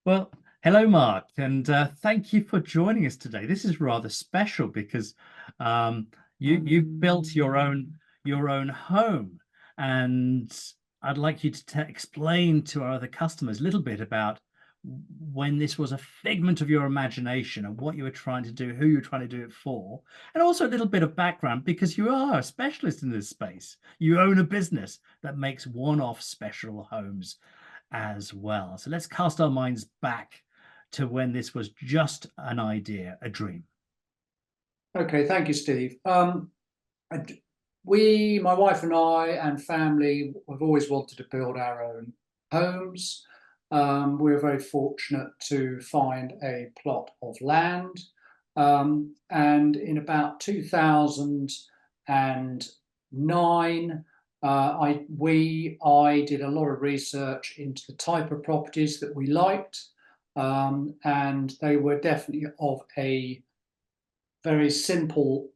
Well, hello, Mark, and thank you for joining us today. This is rather special because um, you've built your own home, and I'd like you to explain to our other customers a little bit about when this was a figment of your imagination and what you were trying to do, who you were trying to do it for, and also a little bit of background because you are a specialist in this space. You own a business that makes one-off special homes as well. So let's cast our minds back to when this was just an idea, a dream. Okay, thank you, Steve. My wife and I and family, have always wanted to build our own homes. We were very fortunate to find a plot of land. And in about 2009, I did a lot of research into the type of properties that we liked, and they were definitely of a very simple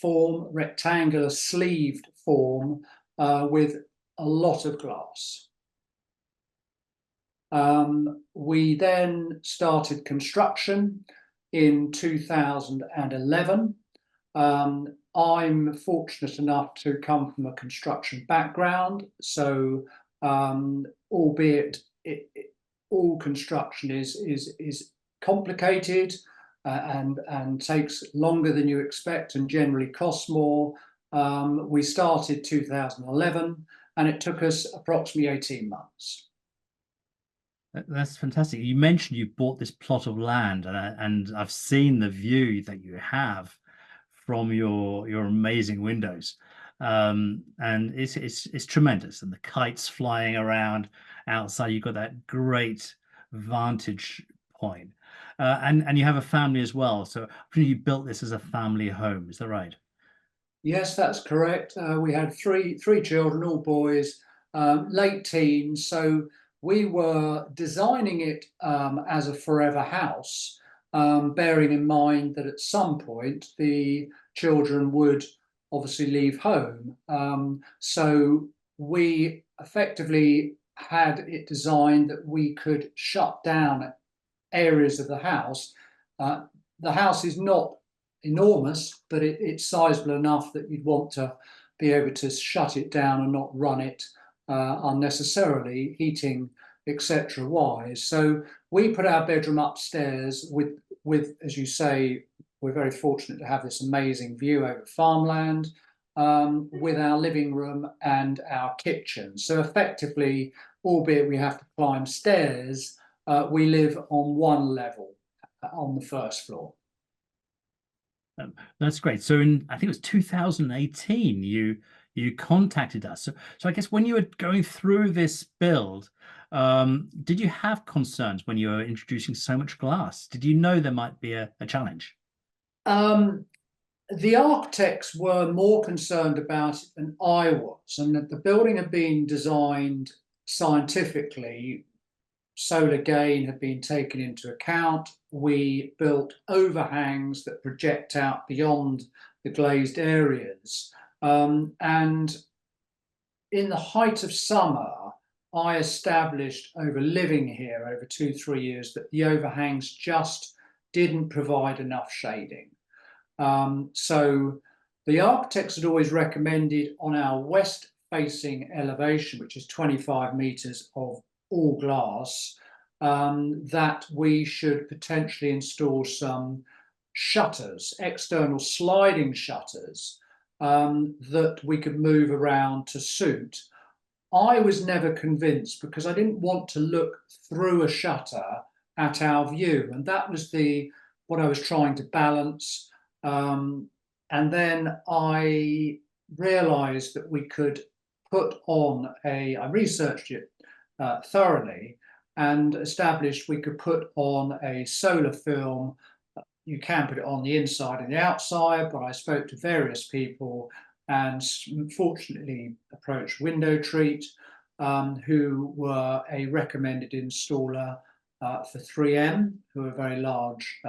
form, rectangular sleeved form, with a lot of glass. We then started construction in 2011. I'm fortunate enough to come from a construction background, so albeit all construction is complicated, and takes longer than you expect and generally costs more. We started 2011, and it took us approximately 18 months. That's fantastic. You mentioned you bought this plot of land, and I've seen the view that you have from your amazing windows, and it's tremendous. And the kites flying around outside, you've got that great vantage point, and you have a family as well. So I think you built this as a family home. Is that right? Yes, that's correct. We had three children, all boys, late teens. So we were designing it as a forever house, bearing in mind that at some point the children would obviously leave home. So we effectively had it designed that we could shut down areas of the house. The house is not enormous, but it's sizable enough that you'd want to be able to shut it down and not run it unnecessarily, heating, etc. wise. So we put our bedroom upstairs with, as you say, we're very fortunate to have this amazing view over farmland, with our living room and our kitchen. So effectively, albeit we have to climb stairs, we live on one level on the first floor. That's great. So in I think it was 2018, you contacted us. So I guess when you were going through this build, did you have concerns when you were introducing so much glass? Did you know there might be a challenge? Um, the architects were more concerned about it than I was, and that the building had been designed scientifically. Solar gain had been taken into account. We built overhangs that project out beyond the glazed areas. And in the height of summer, I established over living here over 2, 3 years that the overhangs just didn't provide enough shading. So the architects had always recommended on our west facing elevation, which is 25 meters of all glass, that we should potentially install some shutters, external sliding shutters, that we could move around to suit. I was never convinced because I didn't want to look through a shutter at our view, and that was what I was trying to balance. And then I realized that we could I researched it thoroughly and established we could put on a solar film. You can put it on the inside and the outside, but I spoke to various people and fortunately approached Window Treat, who were a recommended installer for 3M, who are a very large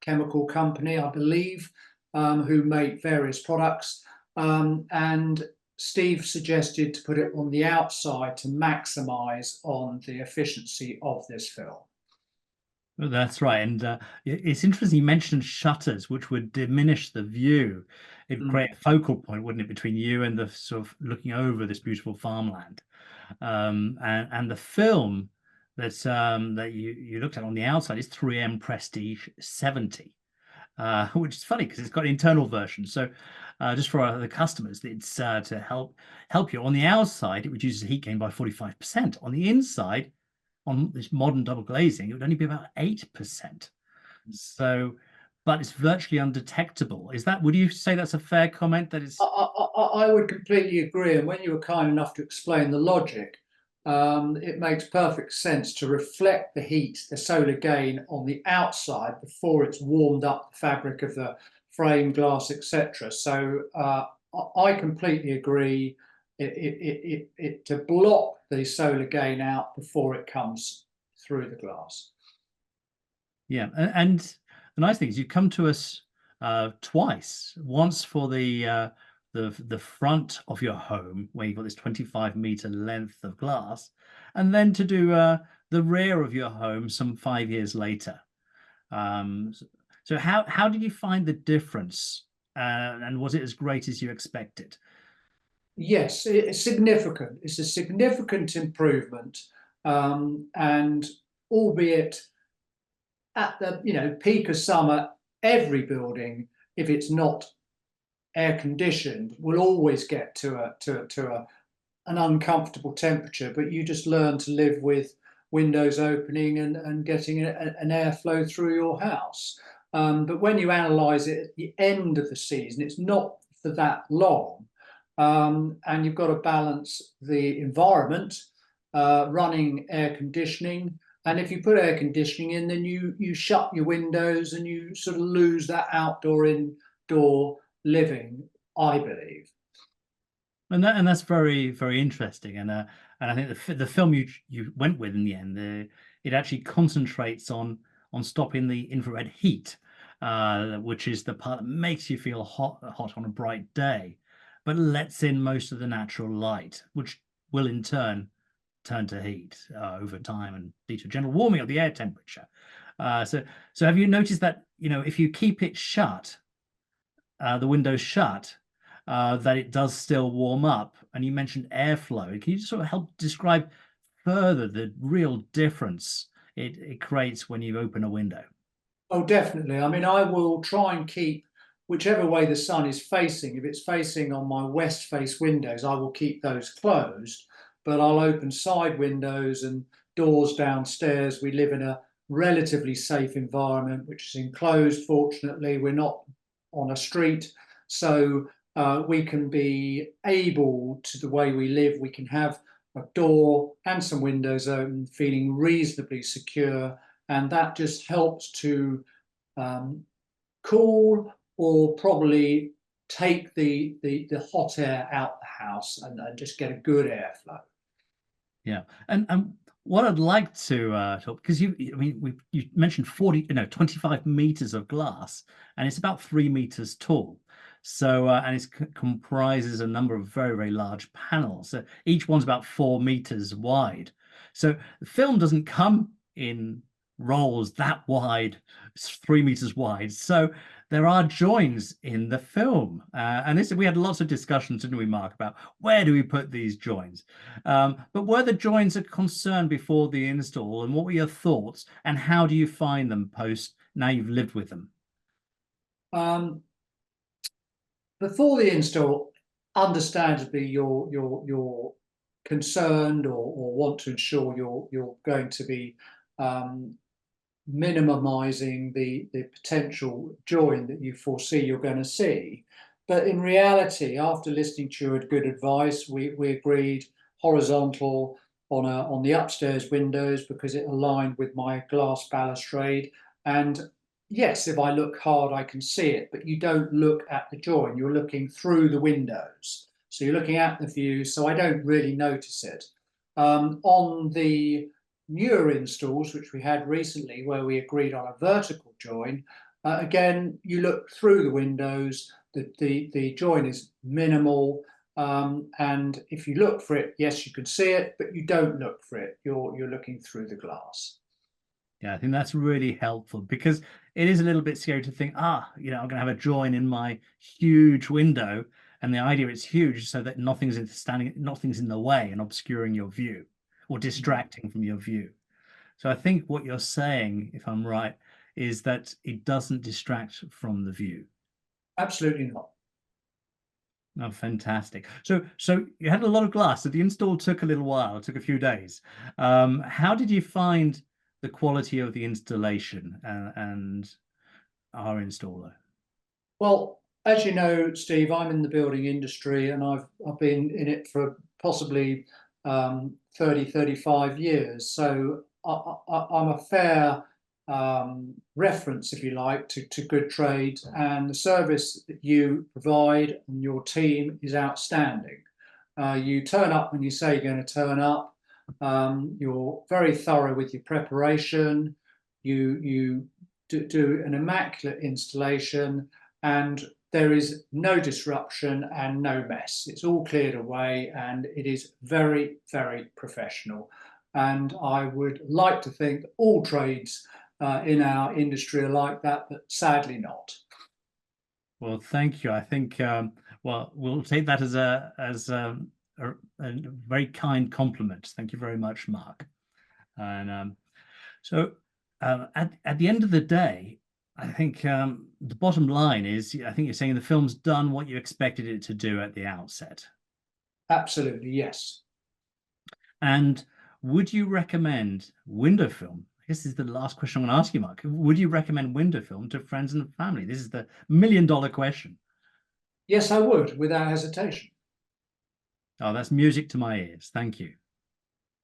chemical company, I believe, who make various products. And Steve suggested to put it on the outside to maximize on the efficiency of this film. Well, that's right. And it's interesting you mentioned shutters, which would diminish the view. It'd create a focal point, wouldn't it, between you and the sort of looking over this beautiful farmland. And the film that you looked at on the outside is 3M Prestige 70, which is funny because it's got an internal version. So just for the customers, it's to help you. On the outside, it reduces heat gain by 45%. On the inside, on this modern double glazing, it would only be about 8%. So, but it's virtually undetectable. Would you say that's a fair comment? That is, I would completely agree. And when you were kind enough to explain the logic, it makes perfect sense to reflect the heat, the solar gain on the outside before it's warmed up the fabric of the frame, glass, etc. So I completely agree. To block the solar gain out before it comes through the glass. yeah. And the nice thing is you come to us twice. Once for the front of your home, where you've got this 25-meter length of glass, and then to do the rear of your home some 5 years later. So how did you find the difference? And was it as great as you expected? Yes, it's significant. It's a significant improvement, and albeit at the peak of summer, every building, if it's not air conditioned, will always get to an uncomfortable temperature. But you just learn to live with windows opening and getting an airflow through your house. But when you analyse it at the end of the season, it's not for that long. And you've got to balance the environment, running air conditioning. And if you put air conditioning in, then you shut your windows and you sort of lose that indoor living, I believe. And that's very, very interesting. And I think the film you went with in the end, it actually concentrates on stopping the infrared heat, which is the part that makes you feel hot on a bright day, but lets in most of the natural light, which will in turn turn to heat over time and lead to general warming of the air temperature. So have you noticed that, if you keep it shut, the windows shut, that it does still warm up? And you mentioned airflow. Can you sort of help describe further the real difference it creates when you open a window? Oh, definitely. I mean, I will try and keep whichever way the sun is facing. If it's facing on my west face windows, I will keep those closed, but I'll open side windows and doors downstairs. We live in a relatively safe environment, which is enclosed. Fortunately, we're not on a street, so we can be able to, the way we live, we can have a door and some windows open, feeling reasonably secure, and that just helps to cool or probably take the hot air out the house and just get a good airflow. Yeah, and what I'd like to talk, because you mentioned 25 meters of glass, and it's about 3 meters tall. So and it comprises a number of very, very large panels. So each one's about 4 meters wide. So the film doesn't come in rolls that wide, 3 meters wide. So there are joins in the film, and we had lots of discussions, didn't we, Mark, about where do we put these joins? But were the joins a concern before the install, and what were your thoughts, and how do you find them post now you've lived with them? Before the install, understandably, you're concerned or want to ensure you're going to be minimizing the potential join that you foresee you're going to see. But in reality, after listening to your good advice, we agreed horizontal on the upstairs windows because it aligned with my glass balustrade. And yes, if I look hard, I can see it, but you don't look at the join, you're looking through the windows. So you're looking at the view, so I don't really notice it. On the newer installs, which we had recently, where we agreed on a vertical join, again, you look through the windows, the join is minimal, And if you look for it, yes, you can see it, but you don't look for it. You're looking through the glass. Yeah, I think that's really helpful because it is a little bit scary to think, I'm going to have a join in my huge window, and the idea it's huge so that nothing's in the way and obscuring your view or distracting from your view. So I think what you're saying, if I'm right, is that it doesn't distract from the view. Absolutely not. Oh, fantastic. So you had a lot of glass. So the install took a little while, it took a few days. How did you find the quality of the installation and our installer? Well, as you know, Steve, I'm in the building industry and I've been in it for possibly 30, 35 years. So I'm a fair reference, if you like, to good trade, and the service that you provide and your team is outstanding. You turn up when you say you're going to turn up. You're very thorough with your preparation. You do an immaculate installation, and there is no disruption and no mess. It's all cleared away, and it is very, very professional. And I would like to think that all trades in our industry are like that, but sadly not. Well, thank you. I think well, we'll take that as a very kind compliment. Thank you very much, Mark. And so at the end of the day, I think the bottom line is, I think you're saying the film's done what you expected it to do at the outset. Absolutely, yes. And would you recommend window film? I guess this is the last question I'm going to ask you, Mark. Would you recommend window film to friends and family? This is the million-dollar question. Yes, I would, without hesitation. Oh, that's music to my ears. Thank you.